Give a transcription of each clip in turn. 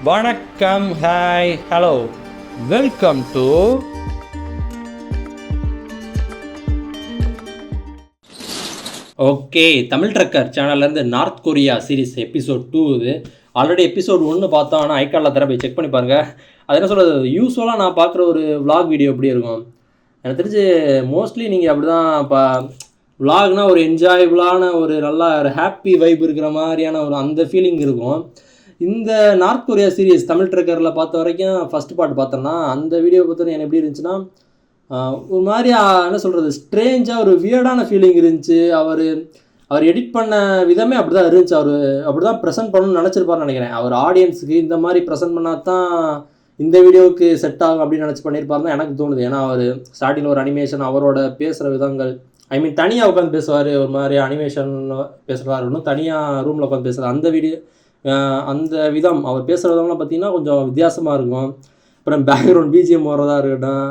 வணக்கம், hi, hello, welcome to okay Tamil trekker சேனல்லேருந்து north Korea series episode 2 இது. Already episode 1 பார்த்தோம். ஆனால் ஐக்கானில் தர போய் செக் பண்ணி பாருங்கள். அது என்ன சொல்கிறது, யூஸ்வலாக நான் பார்க்குற ஒரு vlog வீடியோ எப்படி இருக்கும் எனக்கு தெரிஞ்சு மோஸ்ட்லி நீங்கள் அப்படி தான் இப்போ vlogனா ஒரு என்ஜாயபுளான ஒரு நல்லா ஒரு ஹாப்பி வைப் இருக்கிற மாதிரியான ஒரு அந்த ஃபீலிங் இருக்கும். இந்த நார்த் கொரியா சீரிஸ் தமிழ் ட்ரக்கரில் பார்த்த வரைக்கும் ஃபஸ்ட் பார்ட் பார்த்தோன்னா அந்த வீடியோ பொறுத்தவரைக்கும் எனக்கு எப்படி இருந்துச்சுன்னா ஒரு மாதிரி என்ன சொல்கிறது, ஸ்ட்ரேஞ்சாக ஒரு வியர்டான ஃபீலிங் இருந்துச்சு. அவர் எடிட் பண்ண விதமே அப்படி தான் இருந்துச்சு. அவர் அப்படி தான் ப்ரெசென்ட் பண்ணணும்னு நினச்சிருப்பாருன்னு நினைக்கிறேன். அவர் ஆடியன்ஸுக்கு இந்த மாதிரி ப்ரெசென்ட் பண்ணால் தான் இந்த வீடியோவுக்கு செட் ஆகும் அப்படின்னு நினச்சி பண்ணியிருப்பாரு தான் எனக்கு தோணுது. ஏன்னா அவர் ஸ்டார்டிங்கில் ஒரு அனிமேஷன், அவரோட பேசுகிற விதங்கள், தனியாக உட்காந்து பேசுவார், ஒரு மாதிரி அனிமேஷன் பேசுகிறதா இருக்கணும், தனியாக ரூமில் உட்காந்து பேசுகிறார், அந்த வீடியோ அந்த விதம் அவர் பேசுகிற விதம்லாம் பார்த்திங்கன்னா கொஞ்சம் வித்தியாசமாக இருக்கும். அப்புறம் பேக்ரவுண்ட் பிஜிஎம் வர்றதா இருக்கட்டும்,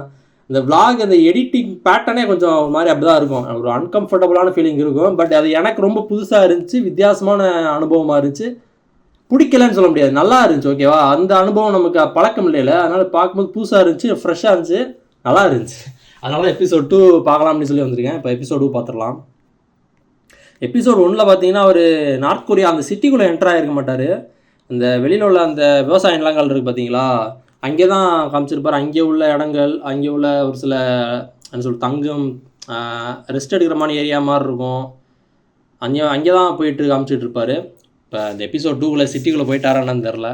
இந்த விளாக் அந்த எடிட்டிங் பேட்டர்னே கொஞ்சம் ஒரு மாதிரி அப்படி தான் இருக்கும். ஒரு அன்கம்ஃபர்டபுளான ஃபீலிங் இருக்கும். பட் அது எனக்கு ரொம்ப புதுசாக இருந்துச்சு, வித்தியாசமான அனுபவமாக இருந்துச்சு. பிடிக்கலன்னு சொல்ல முடியாது, நல்லா இருந்துச்சு. ஓகேவா, அந்த அனுபவம் நமக்கு பழக்கம் இல்லைல்ல, அதனால் பார்க்கும்போது புதுசாக இருந்துச்சு, ஃப்ரெஷ்ஷாக இருந்துச்சு, நல்லா இருந்துச்சு. அதனால எபிசோட் 2 பார்க்கலாம் அப்படின்னு சொல்லி வந்திருக்கேன். இப்போ எபிசோட் 2 பார்த்துடலாம். எபிசோட் 1 பார்த்தீங்கன்னா அவர் நார்த் கொரியா அந்த சிட்டிக்குள்ளே என்டர் ஆகிருக்க மாட்டார். இந்த வெளியில் உள்ள அந்த விவசாய நிலங்கள் இருக்குது பார்த்தீங்களா, அங்கே தான் காமிச்சிருப்பார். அங்கே உள்ள இடங்கள், அங்கே உள்ள ஒரு சில என்ன சொல் தங்கம், ரெஸ்ட் எடுக்கிற மாதிரி ஏரியா மாதிரி இருக்கும். அங்கே தான் போயிட்டு காமிச்சிட்டு இருப்பார். இப்போ இந்த எபிசோட் 2 சிட்டிக்குள்ளே போயிட்டாரான்னு தெரில,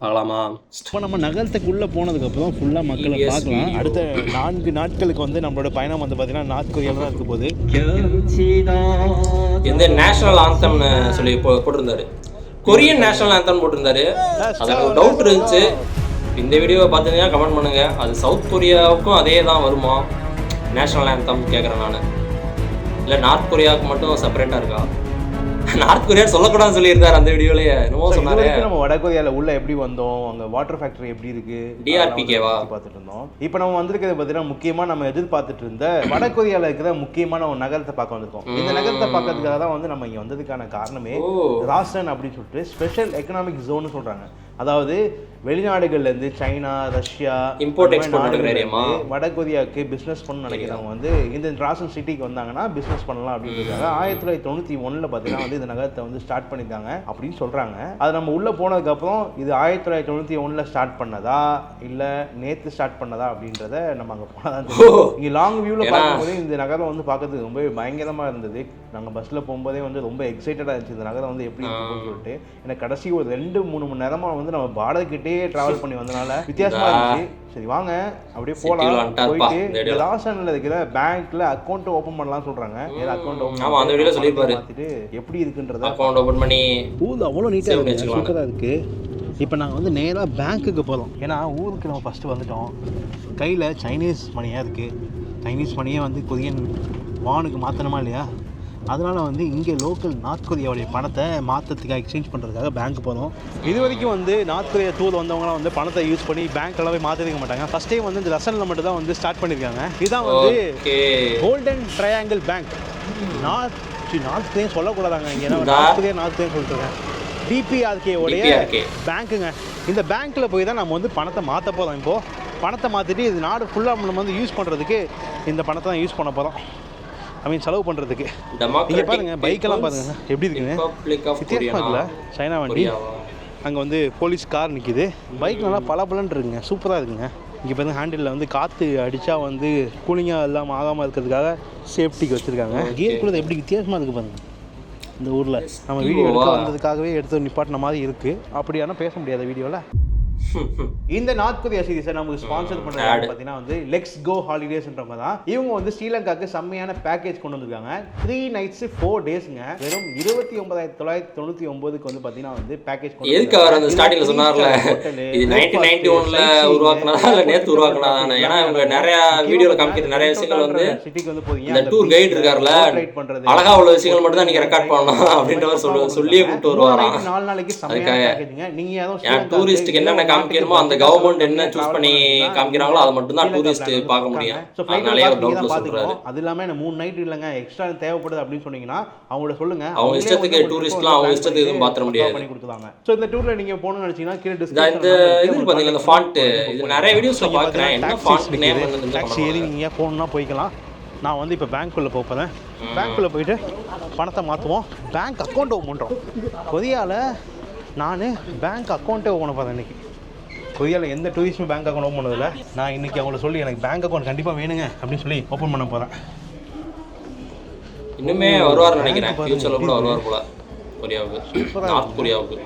பார்க்கலாமா? இப்போ நம்ம நகரத்துக்குள்ளே போனதுக்கப்புறம் ஃபுல்லாக மக்களை பார்க்கலாம். அடுத்த 4 நாட்களுக்கு வந்து நம்மளோட பயணம் வந்து பார்த்தீங்கன்னா நார்த் கொரியாவில் தான் இருக்க போகுது. இந்த நேஷனல் ஆந்தம்னு சொல்லி போட்டிருந்தாரு, கொரியன் நேஷனல் ஆந்தம் போட்டிருந்தாரு. அதில் ஒரு டவுட் இருந்துச்சு. இந்த வீடியோவை பார்த்தீங்கன்னா கமெண்ட் பண்ணுங்கள், அது சவுத் கொரியாவுக்கும் அதே தான் வருமா நேஷனல் ஆந்தம் கேட்குறேன் நான், இல்லை நார்த் கொரியாவுக்கு மட்டும் செப்பரேட்டாக இருக்கா? நார்த் கொரியா சொல்லக்கூடாதுன்னு சொல்லியிருந்தார் அந்த வீடியோலயே. என்னமோ சொன்னாரு, நம்ம வட கொரியாவில் உள்ள எப்படி வந்தோம், அங்கே வாட்டர் ஃபேக்டரி எப்படி இருக்கு, டிஆர்பிகேவா பார்த்துட்டு இருந்தோம். இப்போ நம்ம வந்திருக்கிறது பார்த்தீங்கன்னா முக்கியமாக நம்ம எதிர்பார்த்துட்டு இருந்த வட கொரியாவில் இருக்கிற முக்கியமான ஒரு நகரத்தை பார்க்க வந்திருக்கோம். இந்த நகரத்தை பார்க்கறதுக்காக தான் வந்து நம்ம இங்கே வந்ததுக்கான காரணமே ராஸ்டன் அப்படின்னு சொல்லிட்டு ஸ்பெஷல் எக்கனாமிக் ஜோன்னு சொல்கிறாங்க. அதாவது வெளிநாடுகள்லேருந்து சைனா, ரஷ்யா, இம்போர்ட் எக்ஸ்போர்ட் வட கொரியாவுக்கு பிஸ்னஸ் பண்ண நினைக்கிறவங்க வந்து இந்த ராசன் சிட்டிக்கு வந்தாங்கன்னா பிஸ்னஸ் பண்ணலாம் அப்படின்றதுக்காக 1991 பார்த்தீங்கன்னா வந்து இந்த நகரத்தை வந்து ஸ்டார்ட் பண்ணியிருக்காங்க அப்படின்னு சொல்கிறாங்க. அது நம்ம உள்ளே போனதுக்கப்புறம் இது 1991 ஸ்டார்ட் பண்ணதா இல்லை நேற்று ஸ்டார்ட் பண்ணதா அப்படின்றத நம்ம அங்கே போனால் தான் இங்கே லாங் வியூவில் பார்க்கும்போது இந்த நகரம் வந்து பார்க்கறதுக்கு ரொம்ப பயங்கரமாக இருந்தது. நாங்கள் பஸ்ஸில் போகும்போதே வந்து ரொம்ப எக்ஸைட்டடாக இருந்துச்சு இந்த நகரம் வந்து எப்படி இருக்குன்னு சொல்லிட்டு. எனக்கு கடைசி ஒரு 2-3 மணி நேரமாக வந்து நம்ம பாடகிட்டே டிராவல் பண்ணி வந்தனால வித்தியாசமா இருந்துச்சு. சரி வாங்க அப்படியே போலாம். போயிட்டு ராசன்ல இருக்கிற பேங்க்ல அக்கௌண்ட் ஓபன் பண்ணலாம் சொல்றாங்க. அக்கௌண்ட் ஓபன் அந்த வீடியோல சொல்லிருப்பாரு எப்படி இருக்குன்றத. அக்கௌண்ட் ஓபன் பண்ணி ஊர்ல அவ்வளவு நீட்டா இருக்கு, சூப்பரா இருக்கு. இப்போ நாங்கள் வந்து நேராக பேங்க்குக்கு போகிறோம். ஏன்னா ஊருக்கு நம்ம ஃபஸ்ட்டு வந்துட்டோம். கையில் சைனீஸ் மணியாக இருக்குது. சைனீஸ் மணியே வந்து கொரியன் வானுக்கு மாற்றணுமா இல்லையா, அதனால் வந்து இங்கே லோக்கல் நார்த் கொரியாவுடைய பணத்தை மாற்றத்துக்காக எக்ஸ்சேஞ்ச் பண்ணுறதுக்காக பேங்க் போகிறோம். இது வரைக்கும் வந்து நார்த் கொரியா டூர் வந்தவங்களாம் வந்து பணத்தை யூஸ் பண்ணி பேங்க்கெல்லாம் போய் மாற்றிருக்க மாட்டாங்க. ஃபஸ்ட் டைம் வந்து இந்த லெசனில் மட்டும் தான் வந்து ஸ்டார்ட் பண்ணியிருக்காங்க. இதுதான் வந்து golden triangle bank. North Korea சொல்லக்கூடாதாங்க இங்கே, ஏன்னா நார்த் கொரியா சொல்லிட்டுருக்கேன். டிபிஆர்கே உடைய பேங்க்குங்க. இந்த பேங்க்கில் போய் தான் நம்ம வந்து பணத்தை மாற்ற போகிறோம். இப்போது பணத்தை மாற்றிட்டு இது நாடு ஃபுல்லாக நம்ம வந்து யூஸ் பண்ணுறதுக்கு இந்த பணத்தை தான் யூஸ் பண்ண போகிறோம். செலவு பண்ணுறதுக்கு. இங்கே பாருங்கள், பைக்கெல்லாம் பாருங்கள் எப்படி இருக்குங்க, வித்தியாசமாக இருக்குல்ல. சைனா வண்டி, அங்கே வந்து போலீஸ் கார் நிற்கிது. பைக் நல்லா பலபலன்னு இருக்குங்க, சூப்பராக இருக்குங்க. இங்கே பாருங்கள், ஹேண்டிலில் வந்து காற்று அடித்தா வந்து கூலிங்காக இல்லாமல் ஆகாமல் இருக்கிறதுக்காக சேஃப்டிக்கு வச்சுருக்காங்க. கியர் கூட எப்படி வித்தியாசமாக இருக்குது பாருங்கள். இந்த ஊரில் நம்ம வீடியோ எடுக்க வந்ததுக்காகவே எடுத்து நிப்பாட்டின மாதிரி இருக்குது. அப்படியான பேச முடியாத வீடியோவில். இந்த நார்த் கொரியா சீரிஸை நமக்கு ஸ்பான்சர் பண்ணுறது பார்த்தீங்கன்னா வந்து லெட்ஸ் கோ ஹாலிடேஸ்ன்றவங்க தான். இவங்க வந்து ஸ்ரீலங்காவுக்கு செம்மையான பேக்கேஜ் கொண்டு வந்திருக்காங்க. 3 nights 4 daysங்க. வெறும் 29,999க்கு வந்து பார்த்தீங்கன்னா வந்து பேக்கேஜ் கொண்டு எதுக்கு அவர் அந்த ஸ்டார்டிங்ல சொன்னார்ல, இது 1991ல உருவாக்குனதா இல்ல நேத்து உருவாக்குனதானே? ஏன்னா இவங்க நிறைய வீடியோல காமிக்கிற நிறைய விஷயங்கள் வந்து சிட்டிக்கு வந்து போறீங்க, இந்த டூர் கைட் இருக்கார்ல, அழகா உள்ள விஷயங்கள் மட்டும் தான் நீங்க ரெக்கார்ட் பண்ணணும் அப்படின்ற மாதிரி சொல்லியே கூப்பிட்டு வருவாராம். 4 நாளைக்கு செம்மையான பேக்கேஜ்ங்க. நீங்க ஏதோ டூரிஸ்ட்க்கு என்னென்ன காமிக்கணுமோ அந்த கவர்மெண்ட் என்ன சூஸ் பண்ணி காமிக்கிறாங்களோ அதை மட்டும் தான் டூரிஸ்ட் பார்க்க முடியும். அதனாலே ஒரு டவுட்ல சொல்றாரு. அது இல்லாம என்ன 3 நைட் இல்லங்க எக்ஸ்ட்ரா தேவைப்படுது அப்படின்னு சொன்னீங்கன்னா அவங்கள சொல்லுங்க. அவங்க இஷ்டத்துக்கு டூரிஸ்ட்லாம் அவங்க இஷ்டத்துக்கு எதுவும் பாத்திர முடியாது பண்ணி கொடுத்துவாங்க. சோ இந்த டூர்ல நீங்க போகணும்னு நினைச்சீங்கன்னா கீழ டிஸ்கிரிப்ஷன் இந்த இது பாத்தீங்களா இந்த ஃபாண்ட் இது நிறைய வீடியோஸ்ல பார்க்கறேன். என்ன ஃபாண்ட் நேம் என்னன்னு டாக்ஸி ஏறி நீங்க போகணும்னா போய்க்கலாம். நான் வந்து இப்போ பேங்க்குள்ளே போகிறேன். பேங்க்குள்ளே போயிட்டு பணத்தை மாற்றுவோம். பேங்க் அக்கௌண்ட் ஓப்பன் பண்ணுறோம். கொரியாவில் நான் பேங்க் அக்கௌண்ட்டே ஓப்பன் பண்ண இன்றைக்கி. கொரியாவில் எந்த டூரிஸ்ட்டும் பேங்க் அக்கௌண்ட் ஓப்பன் பண்ணதில்லை. நான் இன்றைக்கி அவங்கள சொல்லி எனக்கு பேங்க் அக்கௌண்ட் கண்டிப்பாக வேணுங்க அப்படின்னு சொல்லி ஓப்பன் பண்ண போகிறேன். இன்னுமே வருவார் நினைக்கிறேன். ஃபியூச்சரில் கூட வருவார் போல கொரியாவுக்கு, நார்த் கொரியாவுக்கு.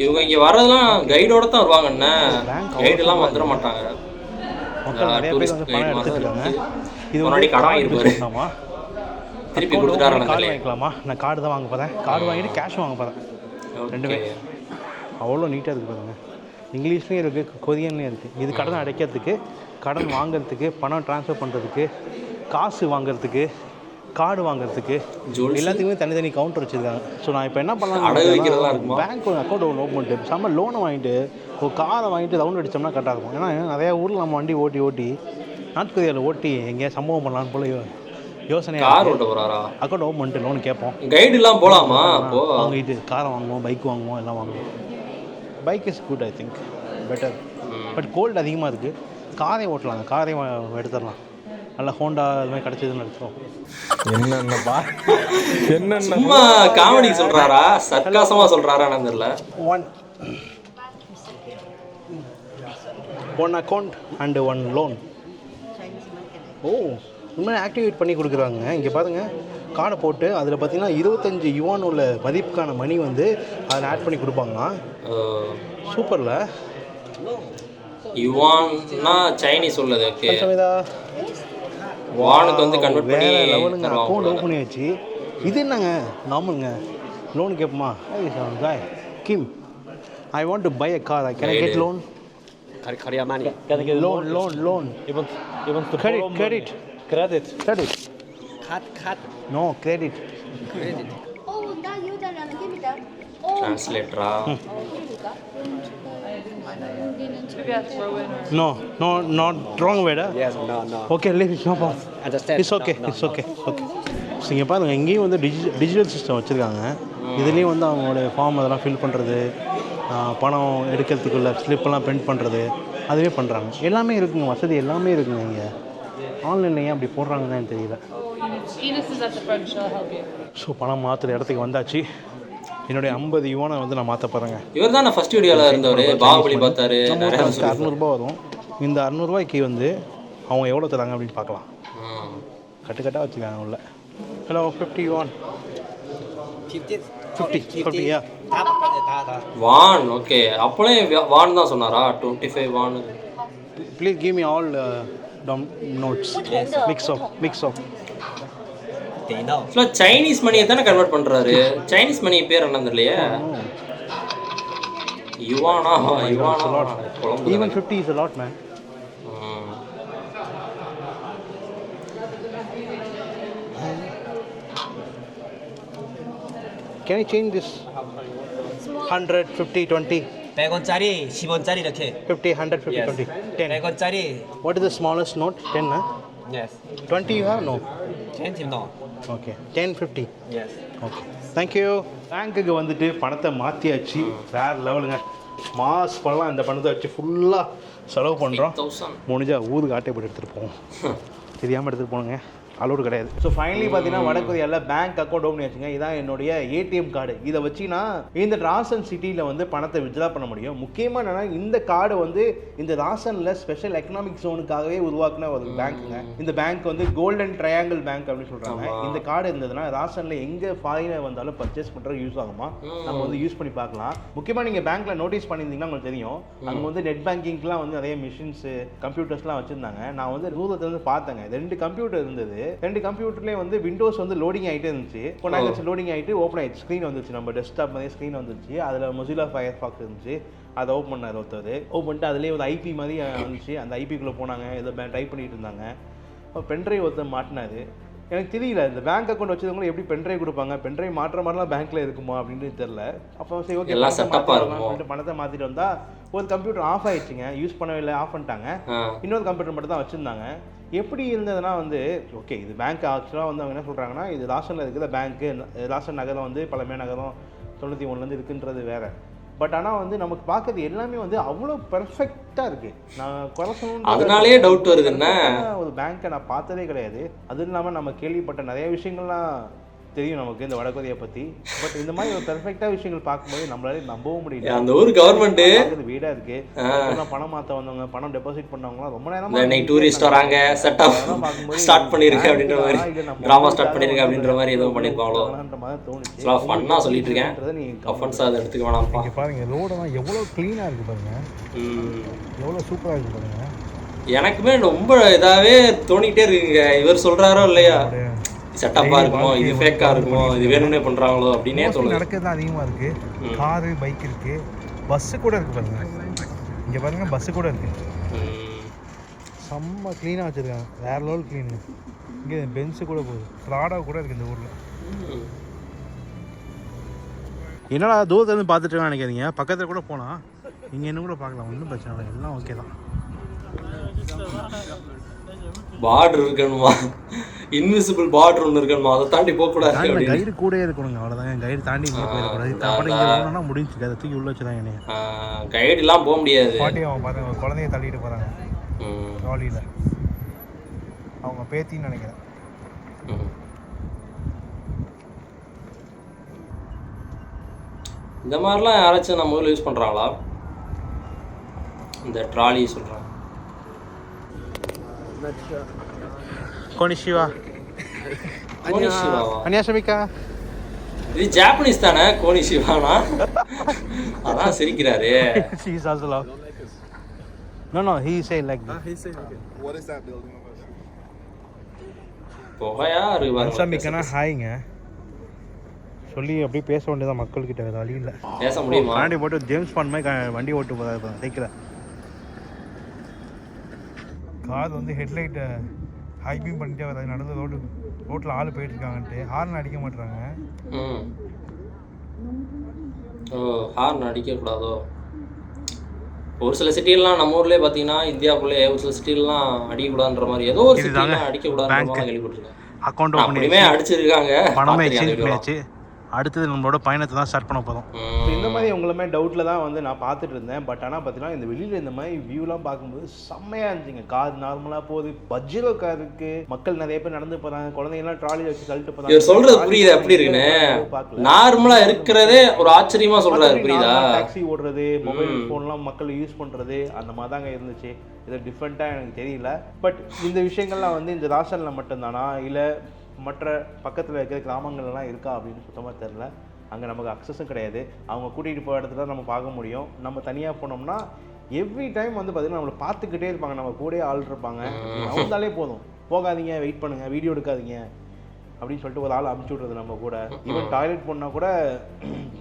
இவங்க இங்கே வர்றதுலாம் கைடோட தான் வருவாங்கண்ணே. கைடெல்லாம் வந்துட மாட்டாங்க. மக்கள் நிறைய பேர் வந்து பணம் எடுத்துருக்காங்க. இது முன்னாடி கடன் வாங்கிருப்பாரு. ஆமாம் திருப்பி கொடுத்துட்டாரு. கார்டு வாங்கிக்கலாமா? நான் கார்டு தான் வாங்க போகிறேன். கார்டு வாங்கிட்டு கேஷ் வாங்க போகிறேன். ரெண்டுமே அவ்வளோ நீட்டாக இருக்குது பாருங்க. இங்கிலீஷ்லேயும் இருக்குது, கொரியன்லேயும் இருக்குது. இது கடன் அடைக்கிறதுக்கு, கடன் வாங்கிறதுக்கு, பணம் ட்ரான்ஸ்ஃபர் பண்ணுறதுக்கு, காசு வாங்குறதுக்கு, கார்டு வாங்குறதுக்கு எல்லாத்துக்குமே தனித்தனி கவுண்டர் வச்சுருக்காங்க. ஸோ நான் இப்போ என்ன பண்ணலாம், பேங்க் ஒரு அக்கௌண்ட் ஒன்று ஓப்பன் பண்ணிட்டு செம்ம லோனை வாங்கிட்டு ஒரு காரை வாங்கிட்டு ரவுண்ட் அடித்தோம்னா கரெக்டாக இருக்கும். ஏன்னா நிறையா ஊரில் நம்ம வண்டி ஓட்டி நார்த் கொரியாவில் ஓட்டி எங்கேயா சம்பவம் பண்ணலான்னு போல யோசனையாக அக்கௌண்ட் ஓப்பன் பண்ணிட்டு லோன் கேட்போம். கைடுலாம் போகலாமா? வாங்கிட்டு காரை வாங்குவோம், பைக் வாங்குவோம், எல்லாம் வாங்குவோம். Bike is good, I think better. But gold அதிகமாக இருக்குது. காரை ஓட்டலாம், காரையும் எடுத்துடலாம். நல்லா ஹோண்டா அது மாதிரி கிடச்சதுன்னு எடுத்துரும். என்னென்னப்பா என்னென்ன சும்மா காமெடி சொல்கிறாரா சர்க்காசமாக சொல்கிறாரான்னு தெரியல. One account and one loan. ஓ உண்மையாக ஆக்டிவேட் பண்ணி கொடுக்குறாங்க. இங்கே பாருங்கள், கார்டை போட்டு அதில் பார்த்தீங்கன்னா 25 யுவான் உள்ள மதிப்புக்கான மணி வந்து அதில் ஆட் பண்ணி கொடுப்பாங்களாம். சூப்பரில். யுவான்னா சைனீஸ் உள்ளது. ஓகே, வானுக்கு வந்து கன்வெர்ட் பண்ணி லெவலுங்க. அக்கௌண்ட் ஓப்பன் பண்ணியாச்சு. இது என்னங்க நார்மலுங்க. லோன் கேட்போமா? Kim, I want to buy a car. I can I get loan? Korea money. Loan. Even to credit. Card. No, credit. Oh, 나 이 여자라는 게임이다. டிரான்ஸ்லேட்டரா? No, not wrong word. Yes, no. Okay, leave it. No problem. Understand? It's okay. So இங்கே பாருங்கள், எங்கேயும் வந்து digital system வச்சுருக்காங்க. இதுலேயும் வந்து அவங்களோட form அதெல்லாம் fill பண்ணுறது, பணம் எடுக்கிறதுக்குள்ள ஸ்லிப்பெல்லாம் பிரிண்ட் பண்ணுறது, அதுவே பண்ணுறாங்க. எல்லாமே இருக்குங்க, வசதி எல்லாமே இருக்குங்க. இங்கே ஆன்லைனில் ஏன் அப்படி போடுறாங்கன்னு தெரியல. ஸோ பணம் மாற்றுற இடத்துக்கு வந்தாச்சு. என்னுடைய 50 யுவானை வந்து நான் மாற்ற போகிறேங்க. இவர் தான் ஃபர்ஸ்ட் வீடியோவில் இருந்தவர், பாகுபலி பார்த்தாரு. 600 வரும். இந்த 600 வந்து அவங்க எவ்வளோ தராங்க அப்படின்னு பார்க்கலாம். கட்டுக்கட்டாக வச்சுருக்காங்க உள்ள. Hello, 50 yuan. 50 yuan. Okay, அப்போலே வான் தான் சொன்னாரா? 25 வான். Please give me all notes. Mix of Chinese மணியை தானே கன்வெர்ட் பண்றாரு. சைனீஸ் மணி பேர் என்ன தெரியலையே. யுவானா? Even 50 is a lot, man. Can I change this? 100, 50, 20. 100원짜리, 10원짜리 이렇게. 50, 100, 50, 20, 10. 100원짜리. What is the smallest note? 10, huh? Yes. 20 you have? No. 10 no. Okay. 10, 50. Yes. Okay, thank you. பேங்க்குக்கு வந்துட்டு பணத்தை மாற்றியாச்சு. வேறு லெவலுங்க. மாஸ் பண்ணலாம். இந்த பணத்தை வச்சு ஃபுல்லாக செலவு பண்ணுறோம். முடிஞ்சால் ஊருக்கு ஆட்டை போட்டு எடுத்துகிட்டு போவோம். தெரியாமல் எடுத்துகிட்டு போகணுங்க, அலோடு கிடையாது. ஸோ ஃபைனலி பார்த்தீங்கன்னா வடகொரியாவில் பேங்க் அக்கௌண்ட் ஓப்பன் பண்ணியாச்சுங்க. இதான் என்னுடைய ஏடிஎம் கார்டு. இதை வச்சுன்னா இந்த ராசன் சிட்டியில் வந்து பணத்தை வித்ட்ரா பண்ண முடியும். முக்கியமாக என்னென்னா இந்த கார்டு வந்து இந்த ராசனில் ஸ்பெஷல் எக்கனாமிக் ஜோனுக்காகவே உருவாக்குன ஒரு பேங்க்குங்க. இந்த பேங்க் வந்து கோல்டன் ட்ரையாங்கிள் பேங்க் அப்படின்னு சொல்கிறாங்க. இந்த கார்டு இருந்ததுன்னா ராசனில் எங்கே ஃபாரினர் வந்தாலும் பர்ச்சேஸ் பண்ணுறது யூஸ் ஆகுமா, நம்ம வந்து யூஸ் பண்ணி பார்க்கலாம். முக்கியமாக நீங்கள் பேங்க்கில் நோட்டீஸ் பண்ணியிருந்தீங்கன்னா உங்களுக்கு தெரியும், அங்கே வந்து நெட் பேங்கிங்லாம் வந்து நிறைய மிஷின்ஸு கம்ப்யூட்டர்ஸ்லாம் வச்சுருந்தாங்க. நான் வந்து தூரத்துலேருந்து பார்த்தேங்க. 2 கம்ப்யூட்டர் இருந்தது. 2 கம்ப்யூட்டர்லேயே வந்து விண்டோஸ் வந்து லோடிங் ஆகிட்டே இருந்துச்சு. இப்போ நாங்கள் லோடிங் ஆகிட்டு ஓப்பன் ஆகிடுச்சு. ஸ்க்ரீன் வந்துச்சு, நம்ம டெஸ்க்டாப் மாதிரி ஸ்க்ரீன் வந்துச்சு. அதில் மொசிலா ஃபயர்ஃபாக்ஸ் இருந்துச்சு. அதை ஓப்பன் பண்ணார் ஒருத்தர். ஓப்பன் பண்ணிட்டு அதிலே ஒரு ஐபி மாதிரி வந்துச்சு. அந்த ஐபிக்குள்ளே போனாங்க, ஏதோ டைப் பண்ணிட்டு இருந்தாங்க. பென்ட்ரைவ் ஒருத்தர் மாட்டினார். எனக்கு தெரியல இந்த பேங்க் அக்கௌண்ட் வச்சவங்களும் எப்படி பென்ட்ரைவ் கொடுப்பாங்க, பென்ட்ரைவ் மாற்ற மாதிரிலாம் பேங்க்ல இருக்குமா அப்படின்னு தெரியல. அப்போ சரி ஓகே எல்லாம் செட்டப்பா இருக்கும். பணத்தை மாற்றிட்டு வந்தா ஒரு கம்ப்யூட்டர் ஆஃப் ஆயிடுச்சுங்க, யூஸ் பண்ணவே இல்லை, ஆஃப் பண்ணிட்டாங்க. இன்னொரு கம்ப்யூட்டர் மட்டும் தான் வச்சுருந்தாங்க. எப்படி இருந்ததுன்னா வந்து ஓகே இது பேங்க் ஆக்சுவலாக வந்து அவங்க என்ன சொல்கிறாங்கன்னா இது லாஸ்டனில் இருக்கிற பேங்க்கு, லாஸ்டன் நகரம் வந்து பழமையான நகரம் 91 இருக்குன்றது வேறு. பட் ஆனால் வந்து நமக்கு பார்க்கறது எல்லாமே வந்து அவ்வளோ பெர்ஃபெக்டாக இருக்குது. நான் குறை சொல்லணும் அதனாலேயே டவுட் வருதுன்னா ஒரு பேங்க்கை நான் பார்த்ததே கிடையாது. அதுவும் இல்லாமல் நம்ம கேள்விப்பட்ட நிறைய விஷயங்கள்லாம் தெரியும் நமக்கு இந்த வடகொரியா பற்றி. பட் இந்த மாதிரி ஒரு பெர்ஃபெக்டாக விஷயங்கள் பார்க்கும்போது நம்மளால நம்பவும் முடியல. அந்த ஊர் கவர்மெண்ட் வீடாக இருக்குது, பணம் மாற்ற வந்தவங்க, பணம் டெபாசிட் பண்ணவங்களாம் ரொம்ப நேரமாக இன்னைக்கு டூரிஸ்ட் வராங்க, செட்டப் ஸ்டார்ட் பண்ணிருக்கேன் அப்படின்ற மாதிரி, டிராமா ஸ்டார்ட் பண்ணிருக்கேன் அப்படின்ற மாதிரி எதுவும் பண்ணிருப்பாங்களோ மாதிரி தோணுச்சு. ஃபன்னா சொல்லிட்டு இருக்கேன், அஃபென்ஸா அதை எடுத்துக்க வேணாம்ப்பா. பாருங்க ரோடெல்லாம் எவ்வளோ க்ளீனாக இருக்குது பாருங்க, எவ்வளோ சூப்பராக இருக்குது பாருங்க. எனக்குமே ரொம்ப இதாகவே தோணிக்கிட்டே இருக்குங்க. இவர் சொல்றாரோ இல்லையா செட்டப்பா இருக்குமோ, இது ஃபேக்கா இருக்குமோ, இது வேணும்னே பண்றாங்களோ அப்படின்னே தோணுது. நடக்கிறது அதிகமாக இருக்கு. காரு, பைக் இருக்கு, பஸ்ஸு கூட இருக்கு பாருங்க. இங்கே பாருங்க பஸ்ஸு கூட இருக்கு, செம்ம க்ளீனாக வச்சுருக்காங்க, வேற லெவல் க்ளீன். இங்கே பென்ஸு கூட போகுது, ப்ராடா கூட இருக்கு இந்த ஊரில். என்னடா தூரத்துலேருந்து பார்த்துட்டு நினைக்காதீங்க, பக்கத்தில் கூட போனால் இங்கே என்ன கூட பார்க்கலாம், ஒன்றும் பிரச்சனை இல்லை, எல்லாம் ஓகே தான். பார்டர் இருக்கணுமா, இன்விசிபிள் பார்டர் ஒன்று இருக்கணுமா, அதை தாண்டி போகக்கூடாது. கைடு கூட இருக்கணுங்க, அவ்வளோதான். கைடு தாண்டி இங்கே போயிடக்கூடாது. அப்புறம் இங்கே போனோம்னா முடிஞ்சு அதை தூக்கி உள்ள வச்சுதான் என்னைய கைடுலாம் போக முடியாது. பாட்டியும் பாருங்க குழந்தைய தள்ளிட்டு போகிறாங்க ட்ராலியில், அவங்க பேத்தின்னு நினைக்கிறேன். இந்த மாதிரிலாம் யாராச்சும் நம்ம ஊரில் யூஸ் பண்ணுறாங்களா இந்த ட்ராலி சொல்கிறாங்க? கோனிஷிவா, அன்யாஷமிகா, இது ஜாப்பனீஸ் தானே கோனிஷிவானா? அதான் சிரிக்கிறாரு. She is also loud. No, he say like that. He say okay. What is that building over there? புகையா இருக்கு. அன்யாஷமிகானா ஹாய்ங்க சொல்லி அப்படியே பேச வேண்டியதான் மக்கள்கிட்ட, வேறு வழி இல்லை. பேச முடியுமா? வண்டி போட்டு ஜேம்ஸ் பாண்ட் மாதிரி வண்டி ஓட்டு போகிறேன் சைக்கிளை. கார் வந்து ஹெட்லைட்டை ஹை பீம் பண்ணிட்டே வராது, நடந்து ரோட்டில் ஆள் போயிட்டுருக்காங்கன்ட்டு ஹார்ன் அடிக்க மாட்டுறாங்க. ஓ, ஹார்ன் அடிக்கக்கூடாதோ? ஒரு சில சிட்டிலாம் நம்ம ஊர்லேயே பார்த்தீங்கன்னா இந்தியாவுக்குள்ளே ஒரு சில சிட்டிலாம் அடிக்கக்கூடாதுன்ற மாதிரி ஏதோ ஒரு சிட்டிலாம் அடிக்கக்கூடாதுன்ற மாதிரி கேள்விப்பட்டிருக்கேன். அக்கௌண்ட் ஓப்பன் அப்படியுமே அடிச்சிருக்காங்க, பணமே எக்ஸ்சேஞ்ச் பண்ணியாச்சு. அடுத்தது நம்மளோட பயணத்தை தான் ஸ்டார்ட் பண்ண போகிறோம். இந்த மாதிரி உங்களுமே டவுட்டில் தான் வந்து நான் பார்த்துட்டு இருந்தேன். பட் ஆனால் பார்த்தீங்கன்னா இந்த வெளியில் இந்த மாதிரி வியூலாம் பார்க்கும்போது செம்மையாக இருந்துச்சுங்க. கார் நார்மலாக போகுது, பட்ஜெட் கார் இருக்கு, மக்கள் நிறைய பேர் நடந்து போகிறாங்க, குழந்தைங்கலாம் ட்ராலி வச்சு தள்ளிட்டு போகிறாங்க. இவர் சொல்றது புரியுது எப்படி இருக்குன்னு? நார்மலா இருக்கிறதே ஒரு ஆச்சரியமா சொல்றாரு, புரியுதா? டாக்ஸி ஓடுறது, மொபைல் ஃபோன்லாம் மக்கள் யூஸ் பண்ணுறது, அந்த மாதிரி தாங்க இருந்துச்சு. இது டிஃப்ரெண்ட்டாக எனக்கு தெரியல. பட் இந்த விஷயங்கள்லாம் வந்து இந்த ராசனில் மட்டும்தானா இல்லை மற்ற பக்கத்தில் இருக்கிற கிராமங்கள்லாம் இருக்கா அப்படின்னு சுத்தமாக தெரில. அங்கே நமக்கு அக்சஸும் கிடையாது. அவங்க கூட்டிகிட்டு போகிற இடத்துல நம்ம பார்க்க முடியும். நம்ம தனியாக போனோம்னா எவ்ரி டைம் வந்து பார்த்திங்கன்னா நம்மளை பார்த்துக்கிட்டே இருப்பாங்க, நம்ம கூடயே ஆள் இருப்பாங்க. அவங்களாலே போதும், போகாதீங்க, வெயிட் பண்ணுங்கள், வீடியோ எடுக்காதீங்க அப்படின்னு சொல்லிட்டு ஒரு ஆள் அனுப்பிச்சி விட்றது நம்ம கூட. ஈவன் டாய்லெட் போனால் கூட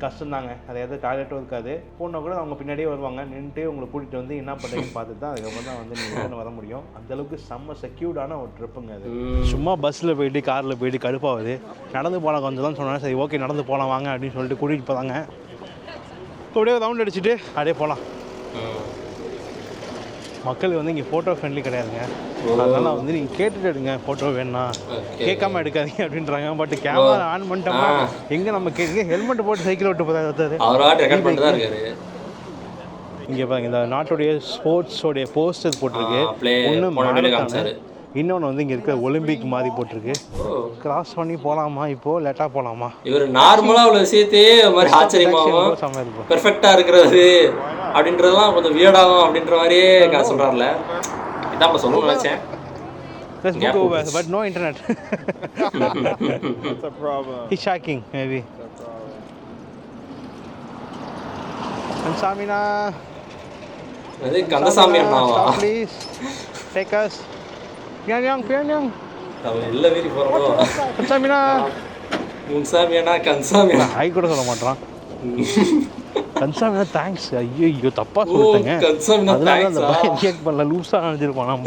கஷ்டம்தாங்க, அதாவது டாய்லெட்டும் இருக்காது. போனால் கூட அவங்க பின்னாடியே வருவாங்க, நின்றுட்டு உங்களை கூட்டிகிட்டு வந்து என்ன பண்ணுறீங்கன்னு பார்த்துட்டு தான் அதுக்கப்புறம் தான் வந்து நீங்கள் வர முடியும். அந்தளவுக்கு செம்ம செக்யூர்டான ஒரு ட்ரிப்புங்க அது. சும்மா பஸ்ஸில் போயிட்டு காரில் போயிட்டு கடுப்பாகுது. நடந்து போகலாம் கொஞ்சம் தான் சொன்னாங்க, சரி ஓகே நடந்து போகலாம் வாங்க அப்படின்னு சொல்லிட்டு கூட்டிகிட்டு போகிறாங்க. அப்படியே ரவுண்ட் அடிச்சுட்டு அப்படியே போகலாம். மக்கள் வந்து இங்கே ஃபோட்டோ ஃப்ரெண்ட்லி கிடையாதுங்க. அதனால் வந்து நீங்கள் கேட்டுட்டு எடுங்க, ஃபோட்டோ வேணா கேட்காம எடுக்காதீங்க அப்படின்றாங்க. பட் கேமரா ஆன் பண்ணிட்டோம்னா எங்கே நம்ம கேட்குங்க, ஹெல்மெட் போட்டு சைக்கிள் ஓட்டு போதாது. இங்கே பாருங்க இந்த நாட்டுடைய ஸ்போர்ட்ஸோடைய போஸ்டர் போட்டிருக்கு. ஒன்று இன்னொன்று வந்து இங்கே இருக்கிற ஒலிம்பிக் மாதிரி போட்டிருக்கு. கிராஸ் பண்ணி போகலாமா இப்போது, லேட்டாக போகலாமா? இவர் நார்மலாக உள்ள விஷயத்தையே மாதிரி ஆச்சரியமாகவும் பெர்ஃபெக்டாக இருக்கிறது அப்படின்றதெல்லாம் கொஞ்சம் வியர்டாகும் அப்படின்ற மாதிரியே சொல்கிறார்ல. இதான் இப்போ சொல்லணும்னு நினச்சேன். Let's go over, but no internet. That's a problem. He's shocking, maybe. Kansamina. அது Kandasamy அண்ணாவா? Please take us. Pyongyang. அவன் எல்லா வீரி போகிறோம். Kansamina. முன்சாமியானா கன்சாமியா? ஹை கூட சொல்ல மாட்டான். கன்சாமினா தேங்க்ஸ். ஐயோ தப்பாக சொல்லிட்டேங்க. கன்சாமினா அதனால அந்த பையன் கேக் பண்ணல, லூஸாக நினச்சிருப்பான் நம்ம.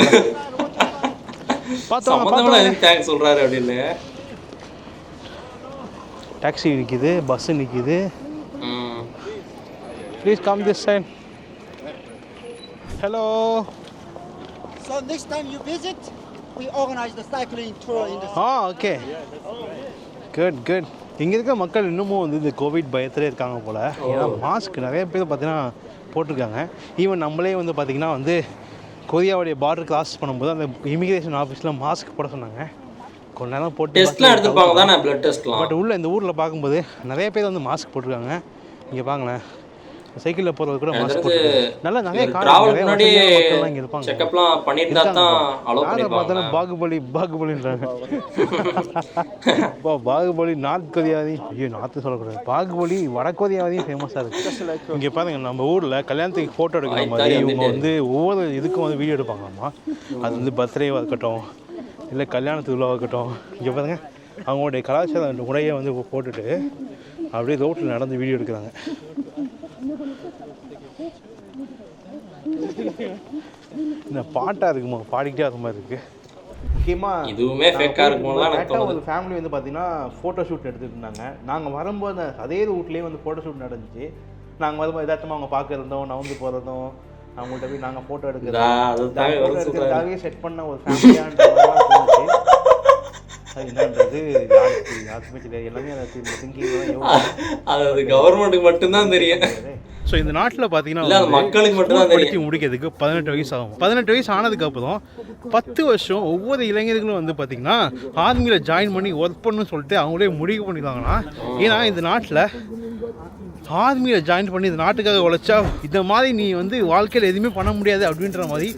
சம்மந்தமான தேங்க்ஸ் சொல்கிறாரு அப்படின்னு. டாக்ஸி நிற்கிது, பஸ்ஸு நிற்கிது. Please come this side. Hello. So next time you visit, we organize the cycling tour in the okay, good good. இங்கே இருக்க மக்கள் இன்னமும் வந்து இந்த கோவிட் பயத்திலே இருக்காங்க போல். ஏன்னா மாஸ்க் நிறைய பேர் பார்த்தீங்கன்னா போட்டிருக்காங்க. ஈவன் நம்மளே வந்து பார்த்திங்கன்னா வந்து கொரியாவுடைய பார்டர் கிராஸ் பண்ணும்போது அந்த இமிக்ரேஷன் ஆஃபீஸில் மாஸ்க் போட சொன்னாங்க. கொஞ்ச நேரம் போட்டு டெஸ்ட்லாம் எடுத்துப்பாங்க தானே, பிளட் டெஸ்ட்லாம். பட் உள்ள இந்த ஊரில் பார்க்கும்போது நிறைய பேர் வந்து மாஸ்க் போட்டிருக்காங்க. இங்கே பாங்களேன், சைக்கிளில் போகிறது கூட மாஸ்க் போட்டு நல்லா நிறைய மக்கள்லாம் இங்கே இருப்பாங்க. செக்கப்லாம் பண்ணியிருந்தா தான் அலோவ் பண்ணிருப்பாங்க. பார்த்தா பாகுபலின்றாங்க. பாகுபலி நார்த் கொரியாதி, ஐயோ நார்த்து சொல்லக்கூடாது, பாகுபலி வட கொரியாவையும் ஃபேமஸாக இருக்குது. இங்கே பாருங்க, நம்ம ஊரில் கல்யாணத்துக்கு ஃபோட்டோ எடுக்கிற மாதிரி இவங்க வந்து ஒவ்வொரு இதுக்கும் வந்து வீடியோ எடுப்பாங்கம்மா. அது வந்து பர்த்டேவாக இருக்கட்டும், இல்லை கல்யாணத்துக்குள்ளே இருக்கட்டும். இங்கே பாருங்க, அவங்களுடைய கலாச்சார உடையை வந்து போட்டுட்டு அப்படியே ரோட்டில் நடந்து வீடியோ எடுக்கிறாங்க. இந்த பாட்டாக இருக்குமா, பாடிக்கிட்டே வர மாதிரி இருக்குது. முக்கியமாக இதுவுமே ஃபேக்காக இருக்கும்லாம் எனக்கு தோணுது. ஒரு ஃபேமிலி வந்து பார்த்தீங்கன்னா ஃபோட்டோ ஷூட் எடுத்துகிட்டு இருந்தாங்க. நாங்கள் வரும்போது அதே ரூட்லேயே வந்து ஃபோட்டோ ஷூட் நடந்துச்சு. நாங்கள் வரும்போது எதாச்சும் அவங்க பார்க்க இருந்தோம், நவுந்து போகிறதும், அவங்கள்ட்ட போய் நாங்கள் ஃபோட்டோ எடுக்கிறதுக்காகவே செட் பண்ண ஒரு ஃபேமிலியான என்னன்றது யாருக்குமே தெரியாது. எல்லாமே அது கவர்மெண்ட்டுக்கு மட்டும்தான் தெரியும். ஸோ இந்த நாட்டில் பார்த்தீங்கன்னா மக்களுக்கு மட்டும்தான் படித்து முடிக்கிறதுக்கு 18 வயசு ஆகும். 18 வயசு ஆனதுக்கப்புறம் 10 வருஷம் ஒவ்வொரு இளைஞர்களும் வந்து பார்த்திங்கன்னா ஆர்மியில் ஜாயின் பண்ணி ஒர்க் பண்ணணும்னு சொல்லிட்டு அவங்களே முடிவு பண்ணிடுவாங்கன்னா. ஏன்னா இந்த நாட்டில் ஆர்மியில் ஜாயின் பண்ணி இந்த நாட்டுக்காக உழைச்சா இந்த மாதிரி நீ வந்து வாழ்க்கையில் எதுவுமே பண்ண முடியாது அப்படின்ற மாதிரி